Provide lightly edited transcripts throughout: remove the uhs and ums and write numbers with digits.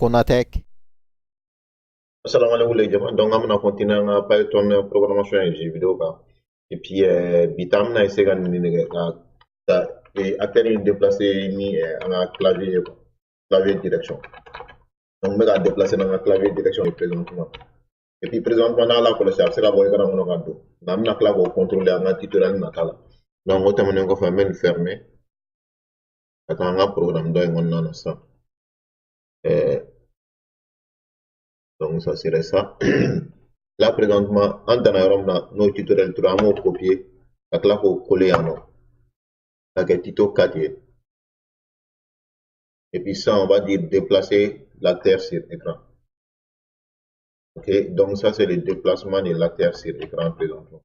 Konatech. Assalamu alaikum les gars. Donc, on va continuer à parler de ton programmation et jeux vidéo. Et puis, bitam na essayer de déplacer un clavier de direction. Donc, on va déplacer dans un clavier de direction présentement. Et puis, présentement, on a la collection. C'est la voie que on a dit. On a un clavier contrôler un tutoriel natal. Donc, on va faire un menu fermé. On a un programme dans un ça. Donc, ça serait ça. Là, présentement, en temps nos tutoriels, tu vas copier, là, pour coller en nous. Là, que tuto 4. Et puis ça, on va dire déplacer la terre sur l'écran. Ok, donc ça, c'est le déplacement de la terre sur l'écran présentement.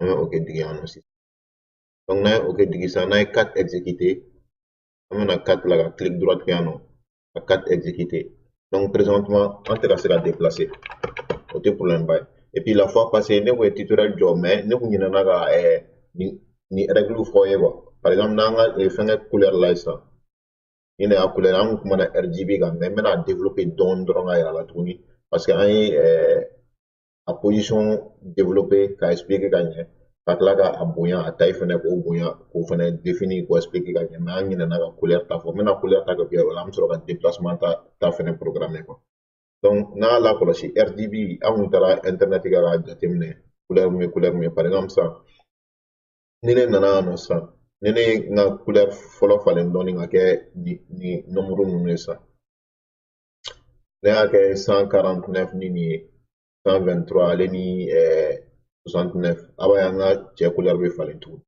Ok, aussi. Donc, on a ok, ça, on a 4 exécutés. On a 4 là, clic droit, piano. 4 exécutés. Donc, présentement, on te la déplacer. Côté problème. Et puis, la fois passée, nous avons tutoriel job, mais nous avons ni règle foyer. Par exemple, nous avons fait une couleur là, ça. Il y a une couleur, on a RGB, mais on a développé don à la tournée. Parce que la position développée, qu'a expliqué gagner. Parce que là, à bouillant, à taille fenêtre, au bouillant, pour faire définir, pour expliquer gagner. Mais on a une couleur, ta forme, la couleur, ta copie, on a un déplacement, ta fenêtre programmé. Donc, na la kolosi RGB an tara internet ga jateminɛ couleur min par exemple ça ni ne nana no sa ni ne na couleur fɔlɔ falen dɔɔni ka kɛ ni nombre ninnu ye sa ne y'a kɛ 149 ni nin ye 123 ale ni 69 a b'a ye an ka cɛ couleur bɛ falen tugun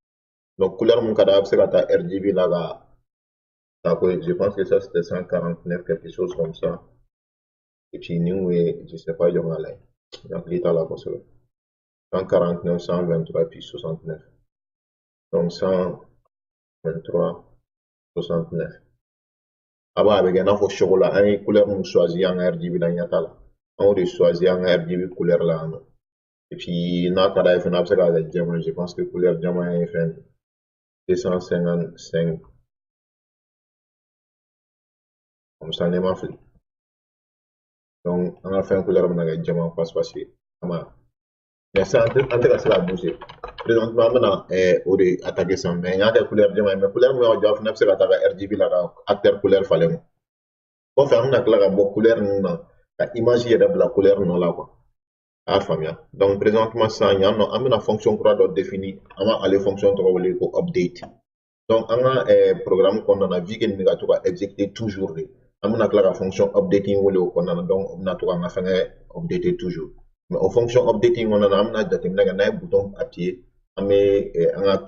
donc couleur mun ka d'a a bɛ se ka taa RGB la ka je pense que ça c'était 149 quelque chose comme ça. Et puis, nous, je sais pas, il y en a là. Donc, l'état là, pour 149, 123, puis 69. Donc, 123, 69. Ah bah, avec un info chocolat, un couleur, on choisit un RGB dans l'yata là. On a choisi un RGB couleur là. Et puis, n'a pas d'affaire, n'a pas de diamant. Je pense que couleur diamant est fait 255. Comme ça, n'est pas fait. Donc, on a fait un couleur, on a un diamant, passe passer. Mais ça, on te la bouger. Présentement, on a attaqué ça. Mais il y a des couleurs diamant. Mais couleur, on a déjà fait attaquer RGB là, acteur couleur fallait. Bon, faire une couleur, la image de la couleur non là quoi. Ah, famille. Donc, présentement, ça, il y a une fonction qu'on définir. On va aller fonction qu'on va update. Donc, on a un programme qu'on a vu qu'il va exécuter toujours. On a la fonction updating qu'on a donc on a fait updater toujours. Mais en fonction updating on a un bouton appuyer. On met un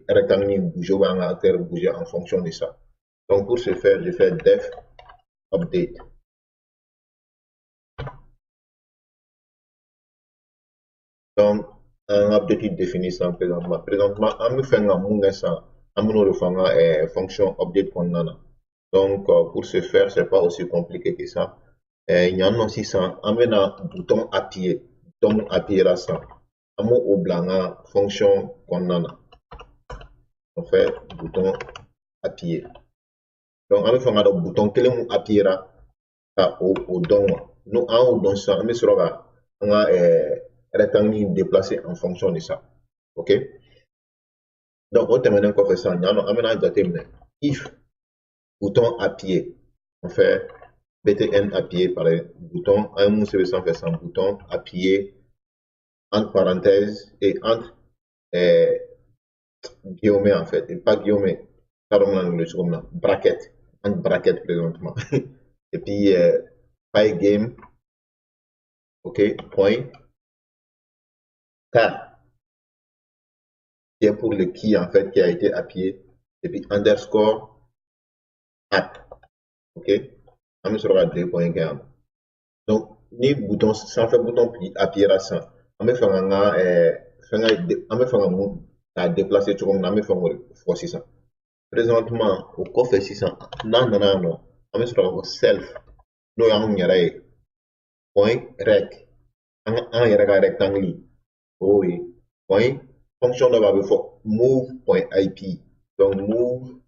rectangle bouger ou un acteur bouger en fonction de ça. Donc, pour ce faire, je fais def update. Donc, un update définit ça présentement. Présentement, on fait un fonction update qu'on a. Donc, pour ce faire, c'est pas aussi compliqué que ça. Il y en a aussi ça. On met un bouton appuyer. Bouton appuyer là ça. On met au blanc fonction qu'on a. On fait bouton appuyer. Donc, on fait un bouton que l'on appuyer là au don. Nous, on donne ça. On met sur un rectangle déplacé en fonction de ça. OK? Donc, on termine encore faire ça. On a if bouton appuyer. On fait btn appuyer par bouton. Un mot c'est ça fait ça. Bouton appuyer entre parenthèses et entre guillemets en fait. Et pas guillemets. Pardon, comme bracket. Entre bracket présentement. Et puis, pygame. OK? Point. K. Qui est pour le qui en fait qui a été appuyé. Et puis underscore app. OK? On me sera 2.15. Donc, ni bouton, sans faire bouton appuyer à ça. On me fait un déplacer tout comme on me fait un 600. Présentement, au coffre 600, non. On me sera self. Nous avons un point rec. Un rectangle. Oui. Point. Fonction de la move.ip. Donc, move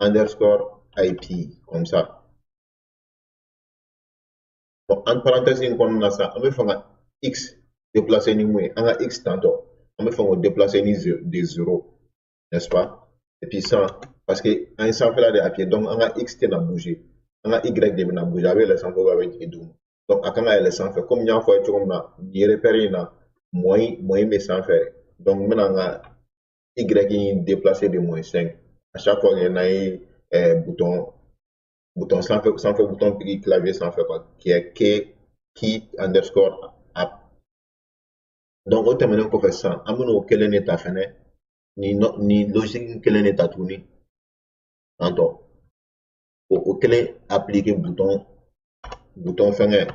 underscore IP, comme ça. Bon, en parenthèse, on a ça, on va faire X déplacer ni moins, on a X tantôt, on va faire déplacer ni des zéros, n'est-ce pas? Et puis ça, parce que un sans faire là de donc on a X qui n'a bougé, on a Y qui n'a bougé, avec les sans faire avec des donc à quand les sans faire, comme il y a un fois, tu comme là, il repère là, moins mais sans faire. Donc maintenant on a Y qui déplacé de moins 5. À chaque fois, il y en a un bouton sans faire bouton clavier sans faire quoi, qui est key underscore app. Donc, au terme qu'on fait ça, à mon quel est ta fenêtre, ni logique quel est ta tournée, encore. Auquel est appliqué bouton fenêtre,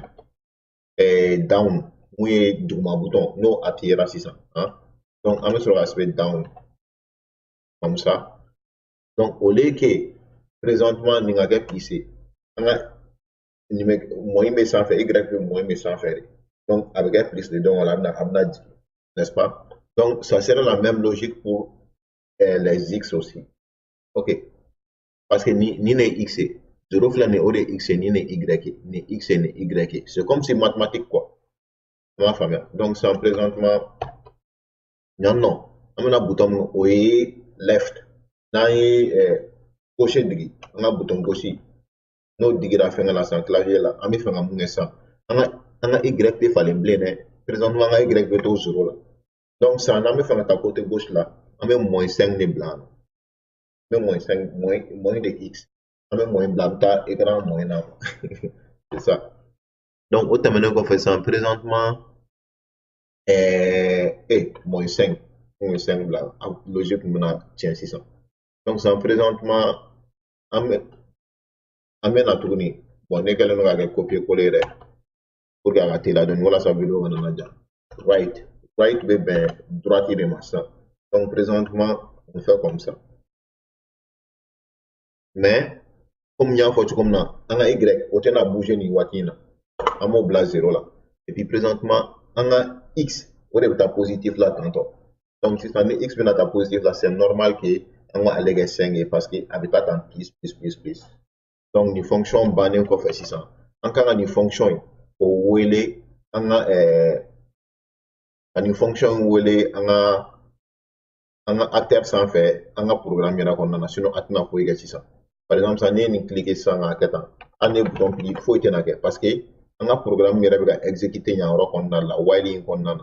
down, oui, du bouton, no appuyer à 600, hein. Donc, à sur l'aspect down, comme ça. Donc, au lieu que, présentement, nous avons ici, on a moins mais sans faire, Y moins mais sans faire. Donc, avec un plus de dons, on a dit, n'est-ce pas? Donc, ça serait la même logique pour les X aussi. OK. Parce que ni les X, 0 flan ni ode X ni les Y, ni X ni Y. C'est comme si mathématique quoi. Ma famille. Donc, ça présentement, non. On a un bouton oui, left. Dans gauche digi, on a un bouton gauche. No digi la fin la sans clavier là, on a fait un ça. On a Y qui fallait blender. Présentement, on a Y qui est au 0 là. Donc, ça, on a fait à côté gauche là, on a moins 5 de blanc. Même moins 5, moins de X. Même moins blanc, et grand moins là. C'est ça. Donc, au terme qu'on fait ça présentement, moins 5. Moins 5 blanc. Logique, on tient 600. Donc, ça présentement, amène à tourner. Bon, n'est qu'elle nous copier-coller pour garder la donne. Voilà, ça veut dire qu'on a déjà. Right. Right, ben, droite, il est ça. Donc, présentement, on fait comme ça. Mais, comme il y a un fois, comme là, on a Y, on a bougé ni watina, on a blanc 0 là. Et puis présentement, on a X, on est positif là tantôt. Donc, si on est X, on est positif là, c'est normal que on a allégué 5 parce que avec pas tant plus. Donc, une fonction banée qu'on fait 600. Encore une fonction, où elle est, on a une fonction où elle est, on a acteur sans faire, on a programme là qu'on a, sinon, on a pour 600. Par exemple, ça n'est cliquer sans akata. On est bouton puis il faut être parce que on a programme qui va exécuter un rock on a la while on a.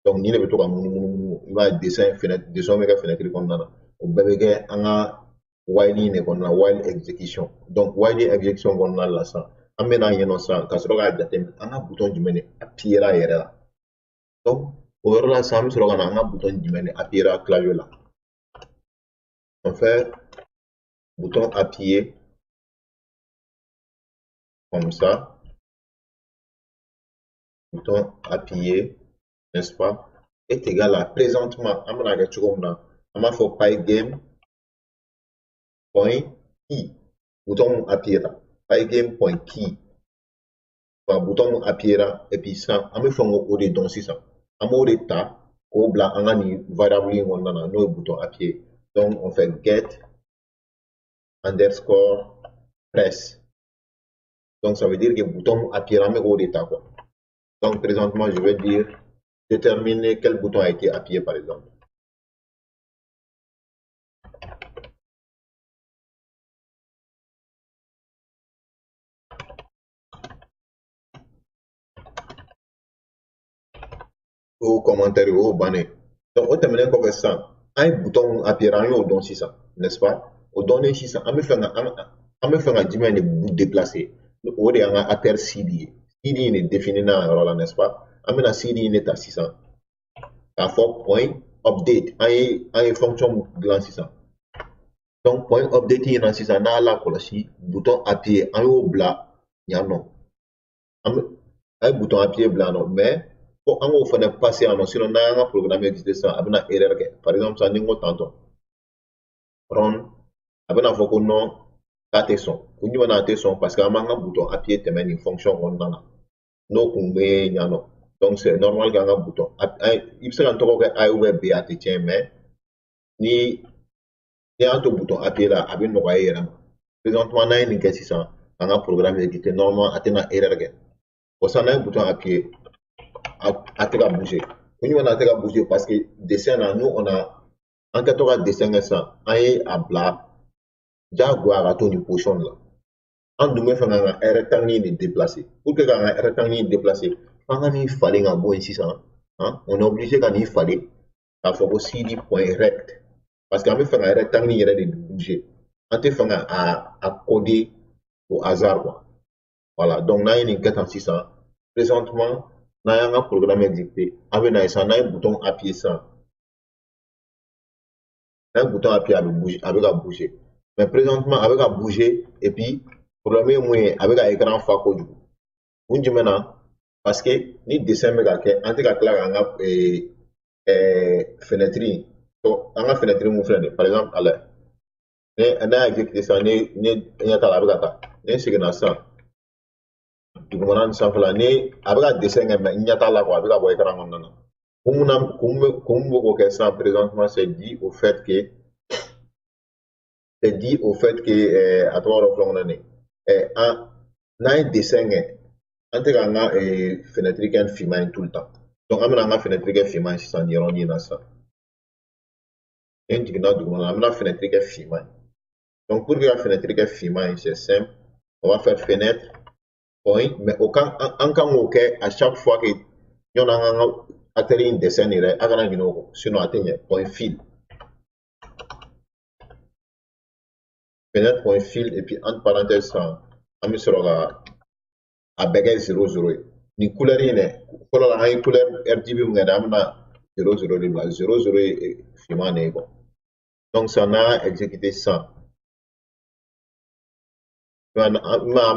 Donc ni le beto comme il va dessin fenêtre dessin méga fenêtre qu'on a. Au bébé on a while ne qu'on a while execution. Donc while execution qu'on a là ça. On met dans un ça quand on regarde on a bouton du menu appuyer là. Donc au yɔrɔ la sisan an bɛ sɔrɔ ka na an ka bouton jumɛn appuyer clavier là. On fait bouton appuyer comme ça, bouton appuyer, n'est-ce pas, est égal à présentement, on a fait pygame.key, bouton appuyer là, pygame.key, bouton appuyer là, et puis ça, on a fait au de don si ça, on a ta, au blanc, on a une variable, on a un bouton appuyer, donc on fait get underscore press, donc ça veut dire que bouton appuyer là, mais au d'état quoi. Donc présentement, je vais dire déterminer quel bouton a été appuyé par exemple. Au commentaire au banner. Donc, au terme qu'on fait ça, un bouton apparent au don 600, n'est-ce pas? Au don 600, on me fait un dimanche de bout déplacé. Au dé, on a à terre CD. CD est défini dans un rôle, n'est-ce pas? On met la CD est à 600. À fort point update, une fonction de 600. Donc, point update est dans 600, dans la colonie, bouton appuyer, en haut blanc, il y a non. Un bouton appuyer blanc, non, mais ko an ko fana passer en sinon na nga programme existe ça abna erreur ke par exemple ça ningo tanto run abna foko non tate son kunyi wana ate son parce que amanga bouton appuyer te une fonction on nana no kumbe nyano donc c'est normal que un bouton il se rend compte que a ou b a te tient mais ni Et en tout bouton appuyer là, avec nos voyelles. Présentement, on a une question, on a un programme édité, normalement, on a erreur. Pour ça, on a un bouton appuyer, à bouger. On a bouger parce que dessin, nous, on a, en cas de dessin, ça, on est à blanc, jaguar à ton position là. On doit faire un rectangle déplacé. Pour que un rectangle déplacé, il fallait un bon ici, on est obligé qu'il fallait, il faut aussi des points rects. Parce qu'on veut faire un rectangle, il y a des bouger. On te fait à coder au hasard, quoi. Voilà. Donc, on a une enquête en 600. Présentement, on a un programme exécuté. Avec un bouton appuyer ça. Un bouton appuyer avec à bouger. Mais présentement, avec à bouger, et puis, programmer moyen avec un écran faco du coup. Vous dites maintenant, parce que ni dessin me gake, en tout cas, là, on a fenêtre. Donc, on a fenêtre, mon frère. Par exemple, alors, n'a exécuté ça, ni à la bagata, ni c'est que dans ça. Dugumanan sanfɛla ni a bɛ ka dessin kɛ mais i ɲɛ t'a la quoi a bɛ ka bɔ écran kɔnɔna na kun bɛ k'o kɛ sisan présentement c'est dit au fait que a tɔgɔ dɔ filɛ kɔnɔ nin an n'an ye dessin kɛ an tɛ k'an ka fenêtre kɛ ni finman ye tout le temps donc an bɛna an ka fenêtre kɛ finman ye sisan nin yɔrɔnin na sisan ni n jiginna dugumana la an bɛna fenêtre kɛ finman ye donc pour que ka fenêtre kɛ finman ye c'est simple on va faire fenêtre point mais au kan an kan k'o kɛ à chaque fois que ɲɔn an ka atelier in dessin yɛrɛ a kana ɲinɛ o kɔ sinon a tɛ ɲɛ point fil fenêtre point fil et puis entre parenthèses sisan an bɛ sɔrɔ ka a bɛɛ kɛ 00 ye nin couleur in dɛ fɔlɔ la an ye couleur RGB min kɛ dɛ an bɛna 00 de bila 00 ye finman de ye quoi donc sisan n'an y'a exécuter sisan an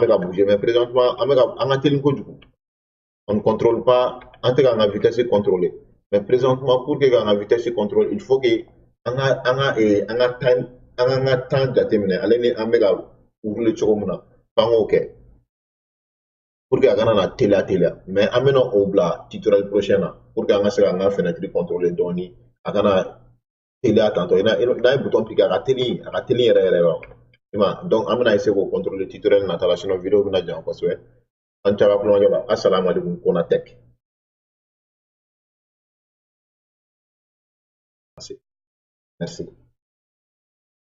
bɛ ka bouger mais présentement an ka teli kojugu on ne contrôle pas, en tout cas, en vitesse contrôlée. Mais présentement, pour que la vitesse contrôlée, il faut que on a temps jateminɛ ale ni an bɛ ka wuli cogo min na f'an k'o kɛ pour que a kana na teliya mais an bɛna o bila tutoriel prochain na pour que an ka se k'an ka fenêtre contrôler dɔɔni a kana teliya tantɔ n'a ye bouton piqué a ka teli yɛrɛ yɛrɛ i ma donc an bɛna essayer k'o contrôler tutoriel nata la sinon vidéo bɛna jan kosɛbɛ an caga kulonkɛ la assalamu alaikum Konatec. Merci.